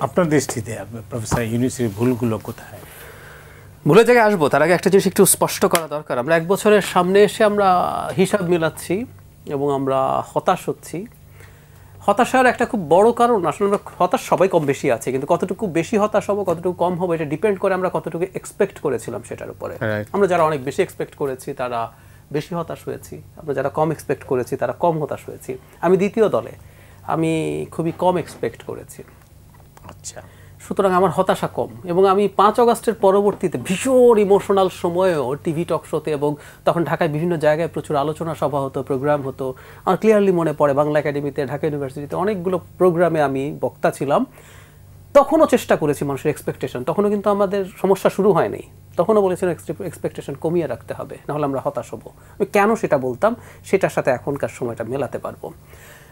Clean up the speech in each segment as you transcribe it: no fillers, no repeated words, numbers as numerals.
আপনার দৃষ্টিতে প্রফেসর ইউনূসের ভুলগুলো কোথায়? ভুলের জায়গায় আসবো, তার আগে একটা জিনিস একটু স্পষ্ট করা দরকার। আমরা 1 বছরের সামনে এসে আমরা হিসাব মিলাচ্ছি এবং আমরা হতাশ হচ্ছি। হতাশার একটা খুব বড় কারণ, আসলে আমরা হতাশ সবাই কম বেশি আছে, কিন্তু কতটুকু বেশি হতাশ হবো কতটুকু কম হবে এটা ডিপেন্ড করে আমরা কতটুকু এক্সপেক্ট করেছিলাম সেটার উপরে। আমরা যারা অনেক বেশি এক্সপেক্ট করেছি তারা বেশি হতাশ হয়েছি, আমরা যারা কম এক্সপেক্ট করেছি তারা কম হতাশ হয়েছি। আমি দ্বিতীয় দলে, আমি খুবই কম এক্সপেক্ট করেছি। আচ্ছা, সুতরাং আমার হতাশা কম। এবং আমি 5 আগস্টের পরবর্তীতে ভীষণ ইমোশনাল সময়েও টিভি টক শোতে, এবং তখন ঢাকায় বিভিন্ন জায়গায় প্রচুর আলোচনা সভা হতো, প্রোগ্রাম হতো। আমার ক্লিয়ারলি মনে পড়ে বাংলা একাডেমিতে, ঢাকা ইউনিভার্সিটিতে অনেকগুলো প্রোগ্রামে আমি বক্তা ছিলাম। তখনও চেষ্টা করেছি মানুষের এক্সপেকটেশন, তখনও কিন্তু আমাদের সমস্যা শুরু হয়নি, তখনও বলেছিলাম এক্সপেকটেশন কমিয়ে রাখতে হবে, নাহলে আমরা হতাশ হব। আমি কেন সেটা বলতাম, সেটার সাথে এখনকার সময়টা মেলাতে পারবো।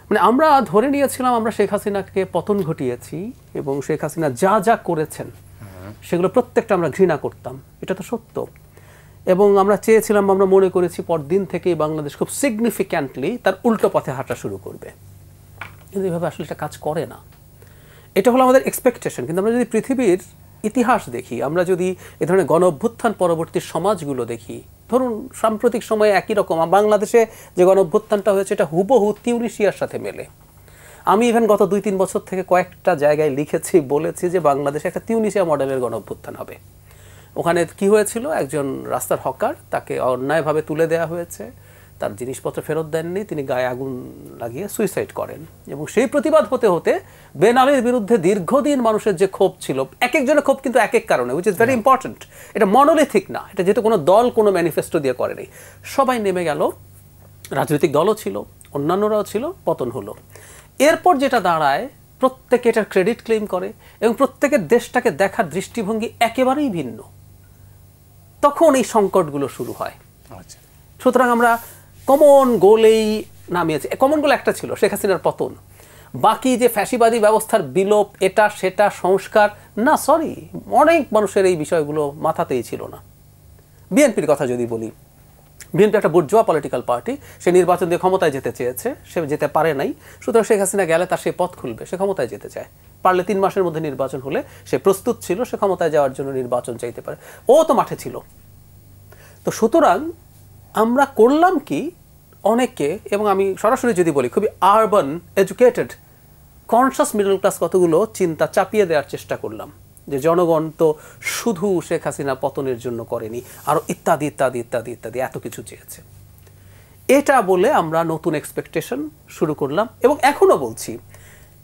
মানে আমরা ধরে নিয়েছিলাম আমরা শেখ হাসিনাকে পতন ঘটিয়েছি, এবং শেখ হাসিনা যা যা করেছেন সেগুলো প্রত্যেকটা আমরা ঘৃণা করতাম, এটা তো সত্য। এবং আমরা চেয়েছিলাম, আমরা মনে করেছি পরদিন থেকেই বাংলাদেশ খুব সিগনিফিক্যান্টলি তার উল্টো পথে হাঁটা শুরু করবে, কিন্তু এভাবে আসলে এটা কাজ করে না। এটা হলো আমাদের এক্সপেকটেশন। কিন্তু আমরা যদি পৃথিবীর ইতিহাস দেখি, আমরা যদি এ ধরনের গণ অভ্যুত্থান পরবর্তী সমাজগুলো দেখি, ধরুন সাম্প্রতিক সময়ে একই রকম বাংলাদেশে যে গণ অভ্যুত্থানটা হয়েছে এটা হুবহু তিউনিসিয়ার সাথে মেলে। আমি ইভেন গত 2-3 বছর থেকে কয়েকটা জায়গায় লিখেছি, বলেছি যে বাংলাদেশে একটা তিউনিসিয়া মডেলের গণ অভ্যুত্থান হবে। ওখানে কি হয়েছিল, একজন রাস্তার হকার, তাকে অন্যায়ভাবে তুলে দেওয়া হয়েছে, তার জিনিসপত্র ফেরত দেননি, তিনি গায়ে আগুন লাগিয়ে সুইসাইড করেন। এবং সেই প্রতিবাদ হতে হতে বেন আলীর বিরুদ্ধে দীর্ঘদিন মানুষের যে ক্ষোভ ছিল, এক একজনের ক্ষোভ কিন্তু এক এক কারণে, উইচ ইজ ভেরি ইম্পর্টেন্ট। এটা মনোলিথিক না, এটা যেহেতু কোনো দল কোনো ম্যানিফেস্টো দিয়ে করেনি, সবাই নেমে গেল, রাজনৈতিক দলও ছিল, অন্যান্যরাও ছিল, পতন হলো। এরপর যেটা দাঁড়ায়, প্রত্যেকে এটার ক্রেডিট ক্লেম করে এবং প্রত্যেকের দেশটাকে দেখার দৃষ্টিভঙ্গি একেবারেই ভিন্ন। তখন এই সংকটগুলো শুরু হয়। আচ্ছা, সুতরাং আমরা কমন গোলেই নামিয়েছি। কমন গোল একটা ছিল, শেখ হাসিনার পতন। বাকি যে ফ্যাসিবাদী ব্যবস্থার বিলোপ, এটা সেটা সংস্কার না, সরি, অনেক মানুষের এই বিষয়গুলো মাথাতেই ছিল না। বিএনপির কথা যদি বলি, বিএনপি একটা বুর্জোয়া পলিটিক্যাল পার্টি, সে নির্বাচন দিয়ে ক্ষমতায় যেতে চেয়েছে, সে যেতে পারে নাই। সুতরাং শেখ হাসিনা গেলে তার সেই পথ খুলবে, সে ক্ষমতায় যেতে চায়, পারলে 3 মাসের মধ্যে নির্বাচন হলে সে প্রস্তুত ছিল, সে ক্ষমতায় যাওয়ার জন্য নির্বাচন চাইতে পারে, ও তো মাঠে ছিল। তো সুতরাং আমরা করলাম কি, অনেকে, এবং আমি সরাসরি যদি বলি খুবই urban educated conscious middle class কতগুলো চিন্তা চাপিয়ে দেওয়ার চেষ্টা করলাম, যে জনগণ তো শুধু শেখ হাসিনা পতনের জন্য করেনি, আরও ইত্যাদি ইত্যাদি ইত্যাদি ইত্যাদি এত কিছু চেয়েছে। এটা বলে আমরা নতুন এক্সপেকটেশন শুরু করলাম। এবং এখনও বলছি,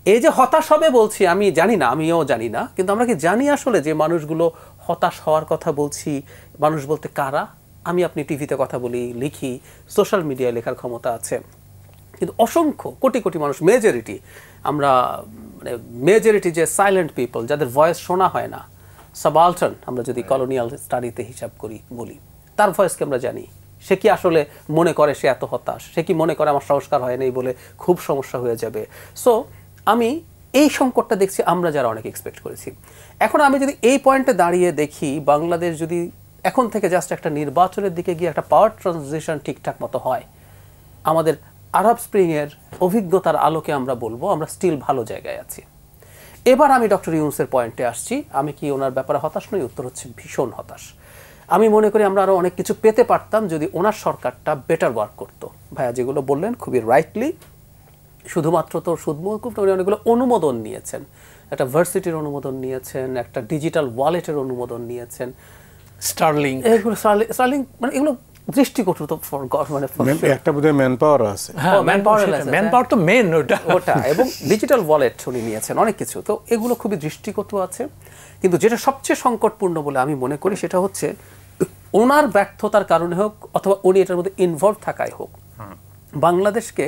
এই যে হতাশ হবে বলছি, আমি জানি না, আমিও জানি না, কিন্তু আমরা কি জানি আসলে যে মানুষগুলো হতাশ হওয়ার কথা বলছি, মানুষ বলতে কারা? আমি আপনি টিভিতে কথা বলি, লিখি, সোশ্যাল মিডিয়ায় লেখার ক্ষমতা আছে, কিন্তু অসংখ্য কোটি কোটি মানুষ, মেজরিটি, আমরা মানে মেজরিটি যে সাইলেন্ট পিপল, যাদের ভয়েস শোনা হয় না, সাবালটার্ন, আমরা যদি কলোনিয়াল স্টাডিতে হিসাব করি বলি, তার ভয়েসকে আমরা জানি। সে কি আসলে মনে করে সে এত হতাশ? সে কি মনে করে আমার সংস্কার হয় নাই বলে খুব সমস্যা হয়ে যাবে? সো আমি এই সংকটটা দেখছি আমরা যারা অনেক এক্সপেক্ট করেছি। এখন আমি যদি এই পয়েন্টে দাঁড়িয়ে দেখি, বাংলাদেশ যদি এখন থেকে জাস্ট একটা নির্বাচনের দিকে গিয়ে একটা পাওয়ার ট্রানজিশন ঠিকঠাক মতো হয়, আমাদের আরব স্প্রিংয়ের অভিজ্ঞতার আলোকে আমরা বলবো আমরা স্টিল ভালো জায়গায় আছি। এবার আমি ডক্টর ইউনূসের পয়েন্টে আসছি। আমি কি ওনার ব্যাপারে হতাশ নই? উত্তর হচ্ছে ভীষণ হতাশ। আমি মনে করি আমরা আরও অনেক কিছু পেতে পারতাম যদি ওনার সরকারটা বেটার ওয়ার্ক করতো। ভাইয়া যেগুলো বললেন খুবই রাইটলি, শুধুমাত্র তো সুদমৌকুফ উনি অনেকগুলো অনুমোদন নিয়েছেন, একটা ভার্সিটির অনুমোদন নিয়েছেন, একটা ডিজিটাল ওয়ালেটের অনুমোদন নিয়েছেন, স্টারলিং, এগুলো স্টারলিং, মানে এগুলো দৃষ্টিকটু তো মানে একটা বোধহয় ম্যান পাওয়ার আছে, ম্যান পাওয়ার তো মেন ওটা, এবং ডিজিটাল ওয়ালেট উনি নিয়েছেন, অনেক কিছু। তো এগুলো খুবই দৃষ্টিকটু আছে। কিন্তু যেটা সবচেয়ে সংকটপূর্ণ বলে আমি মনে করি সেটা হচ্ছে ওনার ব্যর্থতার কারণে হোক অথবা উনি এটার মধ্যে ইনভলভ থাকাই হোক, বাংলাদেশকে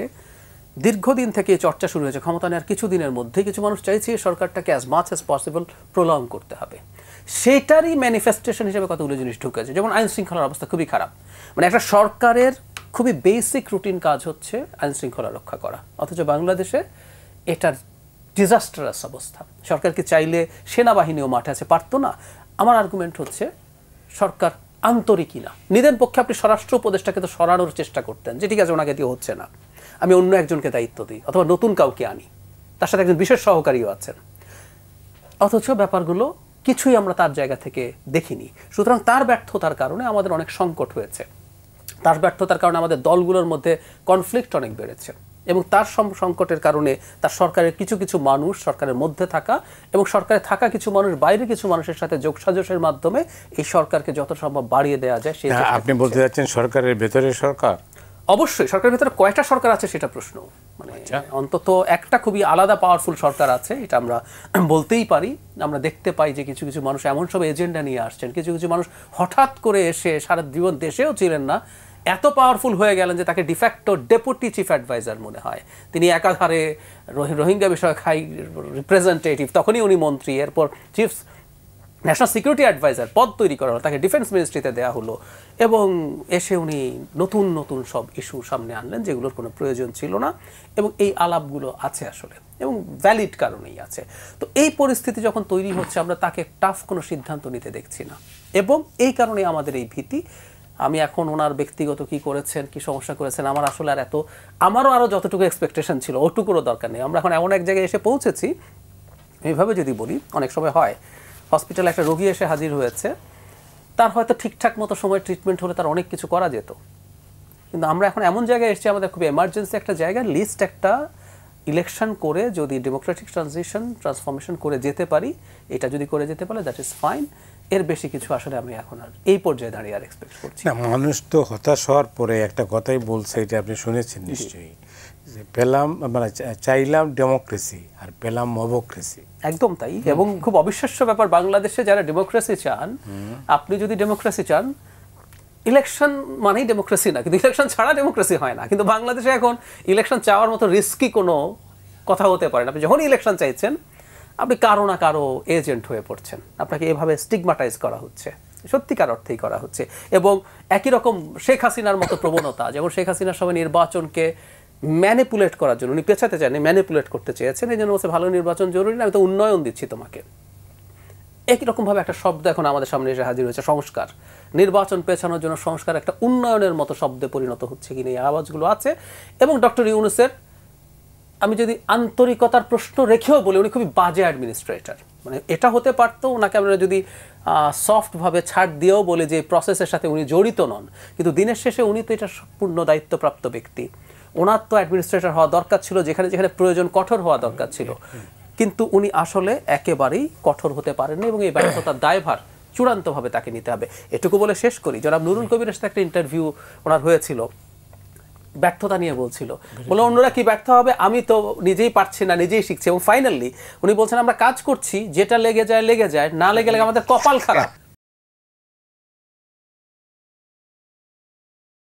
দীর্ঘদিন থেকে চর্চা শুরু হয়েছে ক্ষমতা নেওয়ার কিছুদিনের মধ্যে কিছু মানুষ চাইছে সরকারটাকে as much as possible prolong করতে হবে। সেটারই ম্যানিফেস্টেশন হিসেবে কতগুলো জিনিস ঢুকেছে, যেমন আইন শৃঙ্খলার অবস্থা খুবই খারাপ। মানে একটা সরকারের খুবই বেসিক রুটিন কাজ হচ্ছে আইন শৃঙ্খলা রক্ষা করা, অথচ বাংলাদেশে এটার ডিজাস্টারাস অবস্থা। সরকার কি চাইলে সেনাবাহিনীও মাঠে আছে, পারতো না? আমার আর্গুমেন্ট হচ্ছে সরকার আন্তরিকই না। নিদেন পক্ষে আপনি স্বরাষ্ট্র উপদেষ্টাকে তো সরানোর চেষ্টা করতেন, যে ঠিক আছে ওনাকে দিয়ে হচ্ছে না, আমি অন্য একজনকে দায়িত্ব দিই অথবা নতুন কাউকে আনি, তার সাথে একজন বিশেষ সহকারীও আছেন। অথচ ব্যাপারগুলো কিছুই আমরা তার জায়গা থেকে দেখিনি। সুতরাং তার ব্যর্থতার কারণে আমাদের অনেক সংকট হয়েছে, তার ব্যর্থতার কারণে আমাদের দলগুলোর মধ্যে কনফ্লিক্ট অনেক বেড়েছে, এবং তার সংকটের কারণে তার সরকারের কিছু কিছু মানুষ সরকারের মধ্যে থাকা এবং সরকারে থাকা কিছু মানুষ বাইরে কিছু মানুষের সাথে যোগসাজশের মাধ্যমে এই সরকারকে যত সম্ভব বাড়িয়ে দেওয়া যায় সেই আপনি বলতে যাচ্ছেন সরকারের ভেতরে সরকার? অবশ্যই সরকারের ভেতরে কয়টা সরকার আছে সেটা প্রশ্ন, মানে অন্তত একটা খুবই আলাদা পাওয়ারফুল সরকার আছে, এটা আমরা বলতেই পারি। আমরা দেখতে পাই যে কিছু কিছু মানুষ এমন সব এজেন্ডা নিয়ে আসছেন, কিছু কিছু মানুষ হঠাৎ করে এসে সারা জীবন দেশেও ছিলেন না, এত পাওয়ারফুল হয়ে গেলেন যে তাকে ডিফ্যাক্টো ডেপুটি চিফ অ্যাডভাইজার মনে হয়। তিনি একাধারে রোহিঙ্গা বিষয়ক হাই রিপ্রেজেন্টেটিভ, তখনই উনি মন্ত্রী, এরপর চিফ ন্যাশনাল সিকিউরিটি অ্যাডভাইজার পদ তৈরি করা হলো, তাকে ডিফেন্স মিনিস্ট্রিতে দেওয়া হলো, এবং এসে উনি নতুন নতুন সব ইস্যু সামনে আনলেন যেগুলোর কোনো প্রয়োজন ছিল না, এবং এই আলাপগুলো আছে আসলে এবং ভ্যালিড কারণেই আছে। তো এই পরিস্থিতি যখন তৈরি হচ্ছে আমরা তাকে টাফ কোনো সিদ্ধান্ত নিতে দেখছি না, এবং এই কারণে আমাদের এই ভীতি। আমি এখন ওনার ব্যক্তিগত কি করেছেন, কি সমস্যা করেছেন, আমার আসলে আর আমারও আরও যতটুকু এক্সপেকটেশন ছিল ওটুকুরও দরকার নেই। আমরা এখন এমন এক জায়গায় এসে পৌঁছেছি, এইভাবে যদি বলি, অনেক সময় হয় হসপিটালে একটা রোগী এসে হাজির হয়েছে, তার হয়তো ঠিকঠাক মতো সময় ট্রিটমেন্ট হলে তার অনেক কিছু করা যেত, কিন্তু আমরা এখন এমন জায়গায় এসেছি আমাদের খুব এমার্জেন্সি একটা জায়গায় লিস্ট একটা ইলেকশন করে যদি ডেমোক্রেটিক ট্রান্সফরমেশন করে যেতে পারি, এটা যদি করে যেতে পারে দ্যাট ইজ ফাইন, এর বেশি কিছু আসলে আমি এখন আর এই পর্যায়ে দাঁড়িয়ে আর এক্সপেক্ট করছি না। মানুষ তো হতাশ হওয়ার পরে একটা কথাই বলছে, এটা আপনি শুনেছেন নিশ্চয়ই, যে পেলাম মানে চাইলাম ডেমোক্রেসি আর পেলাম মবক্রেসি। একদম তাই, এবং খুব অবিশ্বাস্য ব্যাপার, বাংলাদেশে যারা ডেমোক্রেসি চান, আপনি যদি ডেমোক্রেসি চান, ইলেকশন মানেই ডেমোক্রেসি না, কিন্তু ইলেকশন ছাড়া ডেমোক্রেসি হয় না। কিন্তু বাংলাদেশে এখন ইলেকশন চাওয়ার মতো রিস্কি কোনো কথা হতে পারে না। আপনি যখন ইলেকশন চাইছেন আপনি কারো না কারো এজেন্ট হয়ে পড়ছেন, আপনাকে এভাবে স্টিগমাটাইজ করা হচ্ছে, সত্যিকার অর্থেই করা হচ্ছে। এবং একই রকম শেখ হাসিনার মতো প্রবণতা, যেমন শেখ হাসিনার সময় নির্বাচনকে ম্যানিপুলেট করার জন্য উনি পেছাতে চান, ম্যানিপুলেট করতে চেয়েছেন, এই জন্য বলছে ভালো নির্বাচন জরুরি না, আমি তো উন্নয়ন দিচ্ছি তোমাকে। একই রকমভাবে একটা শব্দ এখন আমাদের সামনে এসে হাজির হয়েছে, সংস্কার। নির্বাচন পেছানোর জন্য সংস্কার একটা উন্নয়নের মতো শব্দে পরিণত হচ্ছে কিনা এই আওয়াজগুলো আছে। এবং ডক্টর ইউনূসের, আমি যদি আন্তরিকতার প্রশ্ন রেখেও বলি, উনি খুবই বাজে অ্যাডমিনিস্ট্রেটর। মানে এটা হতে পারতো ওনাকে আমরা যদি সফটভাবে ছাড় দিয়েও বলে যে প্রসেসের সাথে উনি জড়িত নন, কিন্তু দিনের শেষে উনি তো এটা পূর্ণ দায়িত্বপ্রাপ্ত ব্যক্তি, ওনার তো অ্যাডমিনিস্ট্রেটর হওয়া দরকার ছিল, যেখানে যেখানে প্রয়োজন কঠোর হওয়া দরকার ছিল, কিন্তু উনি আসলে একেবারেই কঠোর হতে পারেননি, এবং এই ব্যর্থতার দায়ভার চূড়ান্তভাবে তাকে নিতে হবে। এটুকু বলে শেষ করি, জনাব নুরুল কবিরের সাথে একটা ইন্টারভিউ ওনার হয়েছিল, ব্যর্থতা নিয়ে বলছিল, বলে অন্যরা কি ব্যর্থ হবে, আমি তো নিজেই পারছি না, নিজেই শিখছি। এবং ফাইনালি উনি বলছেন আমরা কাজ করছি, যেটা লেগে যায় লেগে যায়, না লেগে আমাদের কপাল খারাপ,